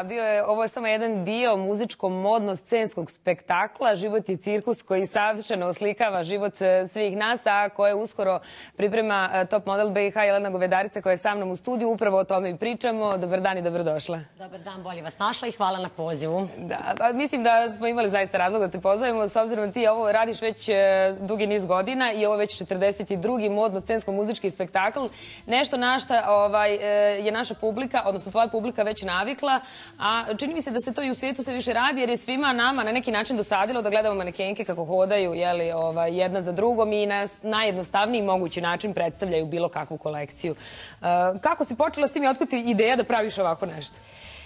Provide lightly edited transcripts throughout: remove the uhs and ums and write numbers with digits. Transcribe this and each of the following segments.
Da, ovo je samo jedan dio muzičko-modno-scenskog spektakla. Život je cirkus koji savršeno oslikava život svih nas, a koje uskoro priprema top model BiH Jelena Govedarica koja je sa mnom u studiju. Upravo o tome i pričamo. Dobar dan i dobrodošla. Dobar dan, bolje vas našla i hvala na pozivu. Da, mislim da smo imali zaista razlog da te pozovemo, s obzirom da ti ovo radiš već dugi niz godina i ovo već 42. modno-scensko-muzički spektakl. Nešto na šta je naša publika, odnosno tvoja publika već navikla, a čini mi se da se to i u svijetu sve više radi, jer je svima nama na neki način dosadilo da gledamo manekenke kako hodaju jedna za drugom i na najjednostavniji mogući način predstavljaju bilo kakvu kolekciju. Kako si počela s tim i otkud ti ideja da praviš ovako nešto?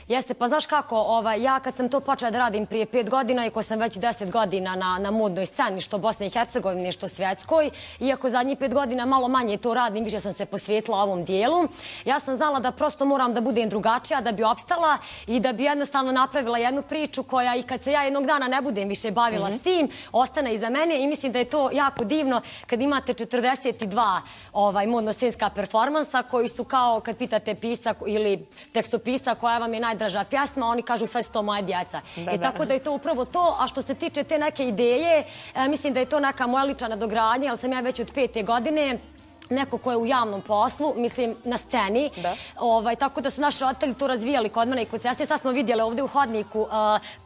Jeste, pa znaš kako, ja kad sam to počela da radim prije 5 godina i ko sam već 10 godina na modnoj sceni, što Bosne i Hercegovine, što svjetskoj, iako zadnjih 5 godina malo manje to radim, više sam se posvetila ovom dijelu, ja sam znala da prosto moram da budem drugačija, da bi opstala i da bi jednostavno napravila jednu priču koja i kad se ja jednog dana ne budem više bavila s tim, ostane iza mene i mislim da je to jako divno kad imate 42 modno-scenska performansa koji su kao kad pitate pisak ili tekstopisa koja vam je najdraža pjesma, oni kažu sve su to moje djeca. Tako da je to upravo to, a što se tiče te neke ideje, mislim da je to neka moja lična nadogradnja, jer sam ja već od 5. godine neko ko je u javnom poslu, mislim na sceni, tako da su naši roditelji to razvijali kod mene i kod sestre. Sad smo vidjeli ovdje u hodniku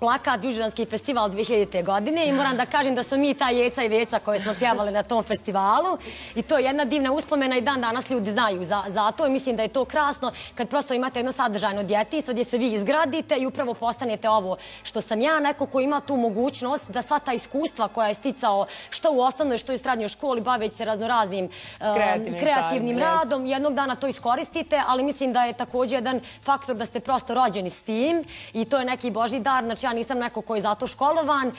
plakat Đurđevanski festival 2000. godine i moram da kažem da su mi ta jeca i veca koje smo pjevali na tom festivalu i to je jedna divna uspomena i dan danas ljudi znaju za to i mislim da je to krasno kad prosto imate jedno sadržajno djetinjstvo gdje se vi izgradite i upravo postanete ovo što sam ja, neko ko ima tu mogućnost da sva ta iskustva koja je sticao što u osnovnoj, što u srednjoj školi, baveći se raznoraznim kreativnim radom, jednog dana to iskoristite, ali mislim da je također jedan faktor da ste prosto rođeni s tim i to je neki Božji dar, znači ja nisam neko koji je zato školovan,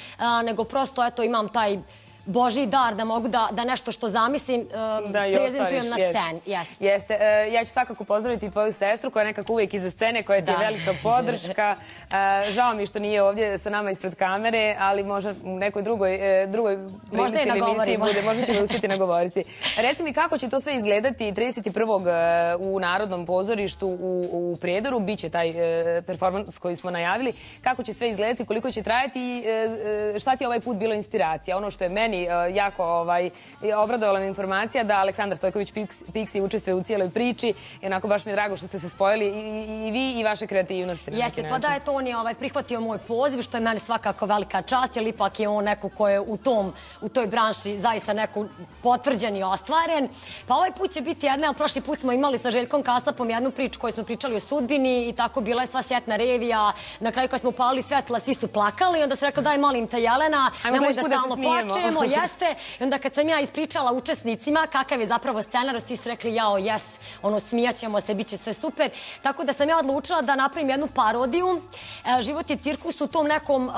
nego prosto eto imam taj Božji dar da mogu da nešto što zamislim prezentujem na sceni. Jeste. Ja ću svakako pozdraviti tvoju sestru koja je nekako uvijek iza scene, koja ti je velika podrška. Žao mi što nije ovdje sa nama ispred kamere, ali možda u nekoj drugoj prilici ili emisiji bude. Možda ćemo uspjeti nagovoriti. Reci mi kako će to sve izgledati 31. u Narodnom pozorištu u Prijedoru. Biće taj performans koji smo najavili. Kako će sve izgledati, koliko će trajati i šta ti je ovaj put bilo inspiracija? Ono što je meni jako obradovala mi informacija da Aleksandar Stojković Piksi učestvuje u cijeloj priči i onako baš mi je drago što ste se spojili i vi i vaše kreativnosti. Jeste, pa da je to on je prihvatio moj poziv što je meni svakako velika čast jer ipak je on neko ko je u toj branši zaista neko potvrđen i ostvaren. Pa ovaj put će biti jedna, prošli put smo imali sa Željkom Kasapom jednu priču koju smo pričali o sudbini i tako bila je sva sjetna revija. Na kraju kad smo upalili svetla svi su plakali i onda su rekli daj molim te Jelena, nemoj da stalno plačemo. Jeste. I onda kad sam ja ispričala učesnicima kakav je zapravo scenar, svi su rekli jao, jes, smijaćemo se, bit će sve super. Tako da sam ja odlučila da napravim jednu parodiju. Život je cirkus u tom nekom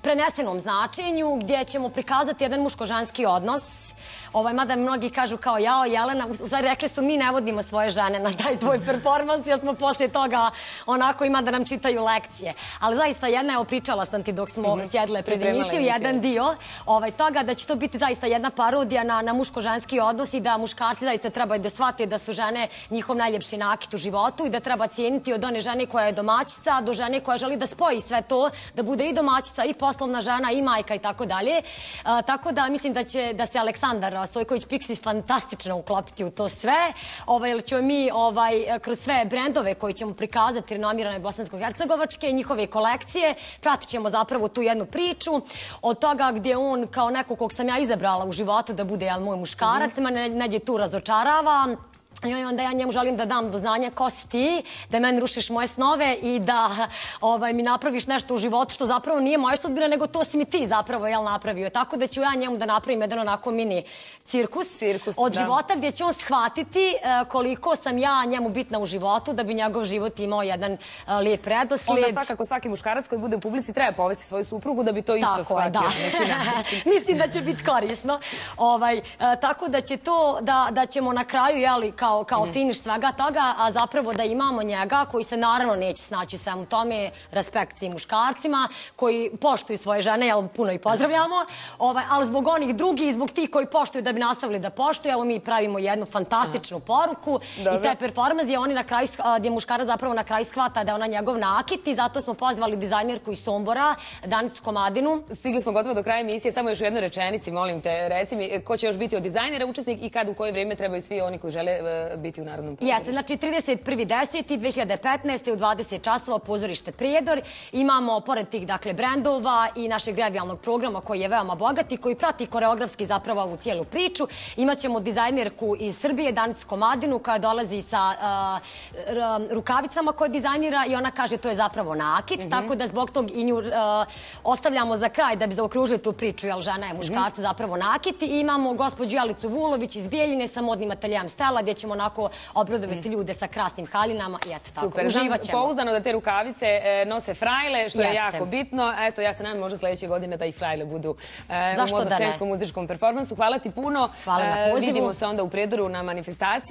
prenesenom značenju gdje ćemo prikazati jedan muško-ženski odnos. Mada mnogi kažu kao jao Jelena, u stvari rekli su mi ne vodimo svoje žene na taj tvoj performans jer smo poslije toga onako ima da nam čitaju lekcije. Ali zaista jedna, evo pričala sam ti dok smo sjedile pred emisiju, jedan dio toga da će to biti zaista jedna parodija na muško-ženski odnos i da muškarci zaista trebaju da shvate da su žene njihov najljepši nakit u životu i da treba cijeniti od one žene koja je domaćica do žene koja želi da spoji sve to, da bude i domaćica i poslovna žena i majka i tako dalje. Tako da mislim da se Aleksandar Stojković Piksi fantastično uklopiti u to sve. Jer ćemo mi kroz sve brendove koji ćemo prikazati renomirane bosansko-hercegovačke, njihove kolekcije, pratit ćemo zapravo tu jednu priču od toga gdje on kao neko kog sam ja izabrala u životu da bude moj muškarac, me negdje tu razočarava. I onda ja njemu želim da dam do znanja ko si ti, da meni rušiš moje snove i da mi napraviš nešto u životu što zapravo nije moja sudbina, nego to si mi ti zapravo napravio. Tako da ću ja njemu da napravim jedan onako mini cirkus od života gdje će on shvatiti koliko sam ja njemu bitna u životu da bi njegov život imao jedan lijep redoslijed. Onda svakako svaki muškarac koji bude u publici treba povesti svoju suprugu da bi to isto shvatio. Mislim da će biti korisno. Tako da će to, da ćemo na kraju, kao kao finiš svega toga, a zapravo da imamo njega koji se naravno neće snaći svemu tome, respekt svim muškarcima, koji poštuju svoje žene, jel puno i pozdravljamo, ali zbog onih drugih i zbog tih koji poštuju da bi nastavili da poštuju, evo mi pravimo jednu fantastičnu poruku i taj performans gdje muškarac zapravo na kraju shvata da je ona njegov nakit i zato smo pozvali dizajnerku iz Sombora, Danicu Komadinu. Stigli smo gotovo do kraja emisije, samo još u jednoj rečenici, molim te, reci mi ko će još biti od dizajnera učesnik i kad, u koje vrijeme trebaju svi oni koji žele biti u Narodnom pozorištu. Jeste, znači 31.10.2015. u 20 časova pozorište Prijedor. Imamo, pored tih, dakle, brendova i našeg revijalnog programa koji je veoma bogat i koji prati koreografski zapravo ovu cijelu priču. Imaćemo dizajnerku iz Srbije, Danicu Komadinu, koja dolazi sa rukavicama koje dizajnira i ona kaže to je zapravo nakit, tako da zbog tog i nju ostavljamo za kraj da bi zaokružili tu priču, jer žena je muškarcu zapravo nakit. I imamo gospođu Jelicu Vulović iz Bijeljine sa modnim ateljeom Stela, gdje ćemo onako obradovati ljude sa krasnim haljinama i eto tako, uživat ćemo. Pouzdano da te rukavice nose frajle, što je jako bitno. Eto, ja se nadam možda sljedeće godine da i frajle budu u modno-scenskom muzičkom performansu. Hvala ti puno. Hvala na pozivu. Vidimo se onda u Prijedoru na manifestaciji.